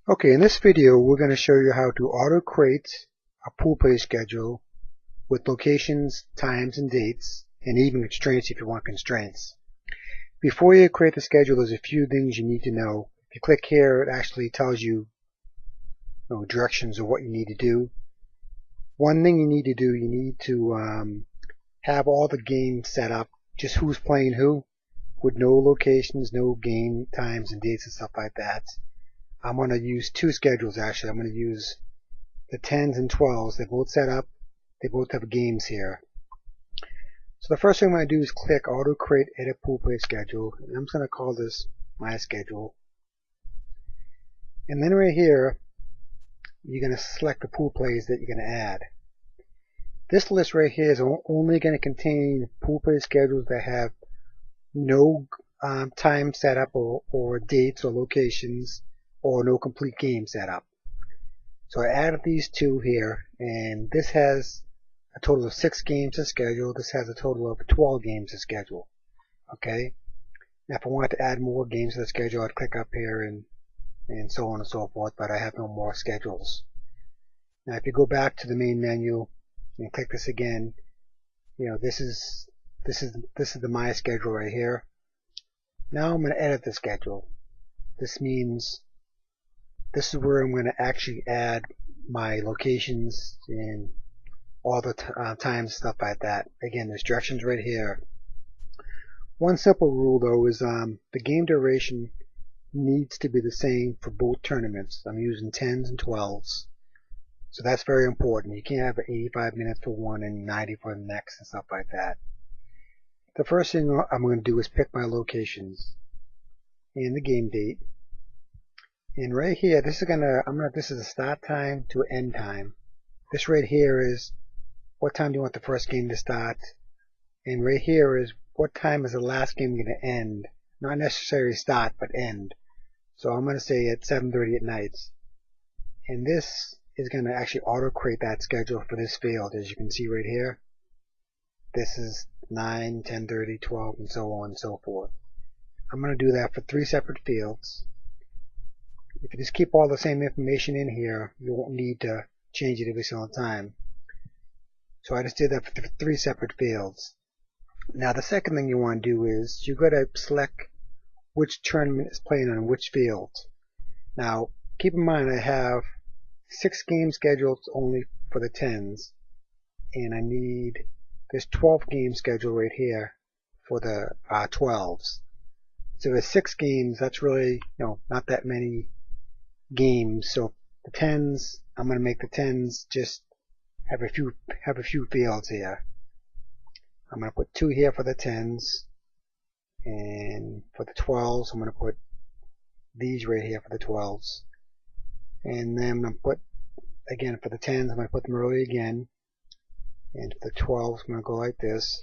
Okay, in this video we're going to show you how to auto-create a pool play schedule with locations, times, and dates, and even constraints if you want constraints. Before you create the schedule, there's a few things you need to know. If you click here, it actually tells you, directions of what you need to do. One thing you need to do, you need to have all the games set up, just who's playing who, with no locations, no game times and dates and stuff like that. I'm going to use two schedules actually. I'm going to use the 10s and 12s. They're both set up. They both have games here. So the first thing I'm going to do is click Auto Create Edit Pool Play Schedule. And I'm just going to call this My Schedule. And then right here, you're going to select the pool plays that you're going to add. This list right here is only going to contain pool play schedules that have no time set up or dates or locations or no complete game set up. So I added these two here, and this has a total of 6 games to schedule. This has a total of 12 games to schedule. Okay. Now, if I wanted to add more games to the schedule, I'd click up here and so on and so forth. But I have no more schedules. Now, if you go back to the main menu and click this again, this is the My Schedule right here. Now I'm going to edit the schedule. This means this is where I'm going to actually add my locations and all the times, stuff like that. Again, there's directions right here. One simple rule though is the game duration needs to be the same for both tournaments. I'm using 10s and 12s. So that's very important. You can't have 85 minutes for one and 90 for the next and stuff like that. The first thing I'm going to do is pick my locations and the game date. And right here, this is the start time to end time. This right here is what time do you want the first game to start, and right here is what time is the last game going to end. Not necessarily start, but end. So I'm going to say at 7:30 at night. And this is going to actually auto-create that schedule for this field, as you can see right here. This is 9, 10:30, 12, and so on and so forth. I'm going to do that for 3 separate fields. If you just keep all the same information in here, you won't need to change it every single time. So I just did that for 3 separate fields. Now the second thing you want to do is you've got to select which tournament is playing on which field. Now keep in mind I have 6 games scheduled only for the 10s, and I need this 12 game schedule right here for the 12s. So there's 6 games. That's really not that many games. So the 10s, I'm going to make the 10s just have a few fields here. I'm going to put 2 here for the 10s, and for the 12s I'm going to put these right here for the 12s, and then I'm going to put again for the 10s I'm going to put them early again, and for the 12s I'm going to go like this.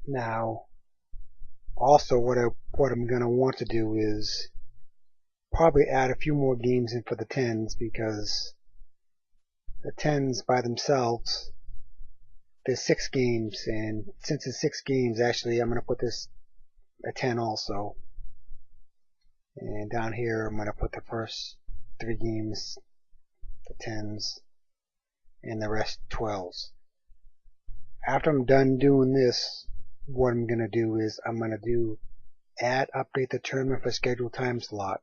Now also what I'm going to want to do is probably add a few more games in for the 10s, because the 10s by themselves, there's 6 games, and since it's 6 games, actually I'm going to put this a 10 also. And down here I'm going to put the first 3 games, the 10s, and the rest 12s. After I'm done doing this, what I'm going to do is I'm going to do add update the tournament for scheduled time slot.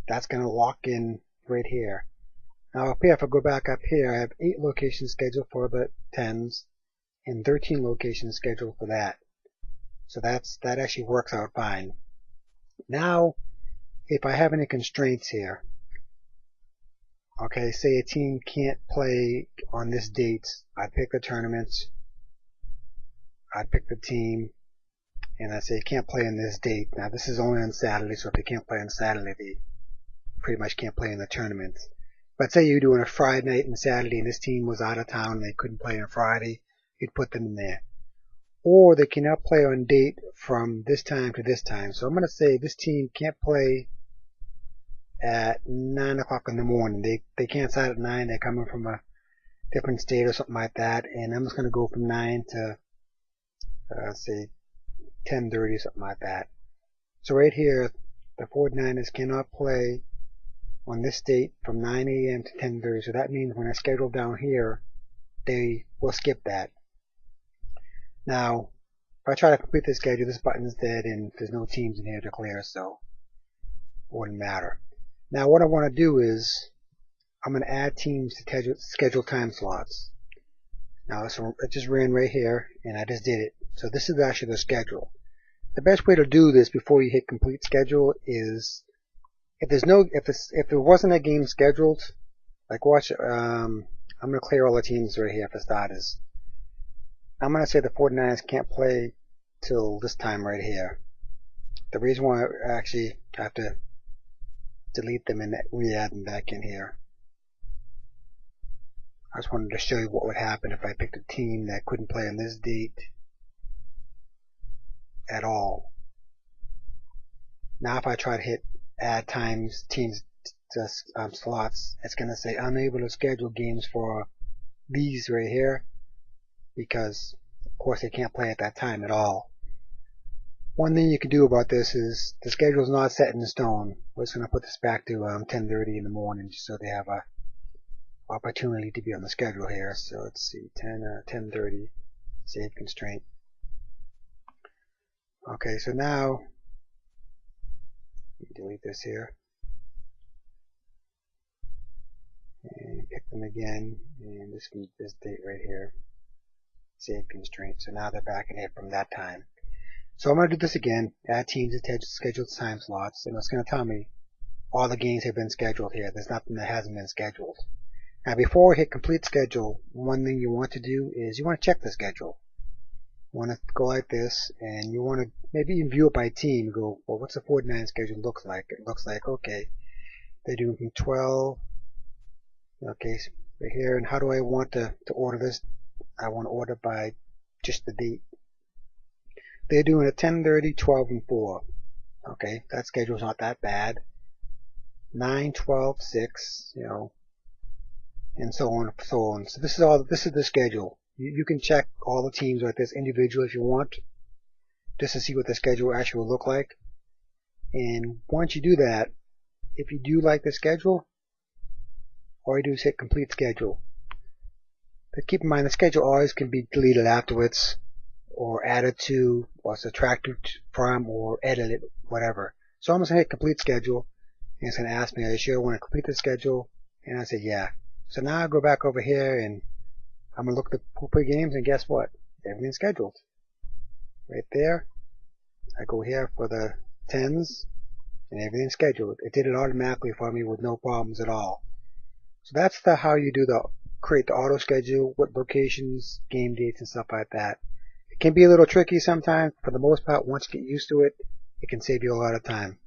That's going to lock in right here. Now up here, if I go back up here, I have 8 locations scheduled for the 10s and 13 locations scheduled for that. So that actually works out fine. Now, if I have any constraints here, okay, say a team can't play on this date, I'd pick the tournaments, I'd pick the team, and I'd say you can't play on this date. Now this is only on Saturday, so if they can't play on Saturday, they pretty much can't play in the tournament. But say you're doing a Friday night and Saturday, and this team was out of town and they couldn't play on Friday, you'd put them in there. Or they cannot play on date from this time to this time. So I'm going to say this team can't play at 9 o'clock in the morning. They can't start at 9. They're coming from a different state or something like that. And I'm just going to go from 9 to, say, 10:30, something like that. So right here, the 49ers cannot play on this date from 9 a.m. to 10:30. So that means when I schedule down here, they will skip that. Now, if I try to complete the schedule, this button's dead and there's no teams in here to clear, so it wouldn't matter. Now, what I want to do is I'm going to add teams to schedule time slots. Now, so it just ran right here, and I just did it. So this is actually the schedule. The best way to do this before you hit complete schedule is if there wasn't a game scheduled, like watch, I'm going to clear all the teams right here for starters. I'm going to say the 49ers can't play till this time right here. The reason why I actually have to delete them and re-add them back in here. I just wanted to show you what would happen if I picked a team that couldn't play on this date at all. Now if I try to hit add teams to slots, it's going to say unable to schedule games for these right here because of course they can't play at that time at all. One thing you can do about this is the schedule is not set in stone. We're just going to put this back to 10:30 in the morning just so they have a opportunity to be on the schedule here. So let's see, 10:30, save constraint. Okay, so now delete this here and pick them again, and this date right here, save constraint. So now they're back in here from that time. So I'm going to do this again, add teams to scheduled time slots, and it's going to tell me all the games have been scheduled here. There's nothing that hasn't been scheduled. Now before we hit complete schedule, one thing you want to do is you want to check the schedule. You want to go like this, and you want to maybe even view it by team. Go, well, what's the 49 schedule look like? It looks like, okay, they're doing from 12, okay, so right here, and how do I want to order this? I want to order by just the date. They're doing a 10:30, 12, and 4. Okay, that schedule's not that bad. 9, 12, 6, you know, and so on and so on. So this is the schedule. You can check all the teams like this individually if you want, just to see what the schedule actually will look like. And once you do that, if you do like the schedule, all you do is hit complete schedule. But keep in mind the schedule always can be deleted afterwards, or added to, or subtracted from, or edited, whatever. So I'm just going to hit complete schedule, and it's going to ask me, are you sure I want to complete the schedule? And I say, yeah. So now I go back over here, and I'm going to look at the pool play games, and guess what? Everything's scheduled. Right there. I go here for the 10s, and everything's scheduled. It did it automatically for me with no problems at all. So that's how you do create the auto schedule with locations, game dates, and stuff like that. It can be a little tricky sometimes. For the most part, once you get used to it, it can save you a lot of time.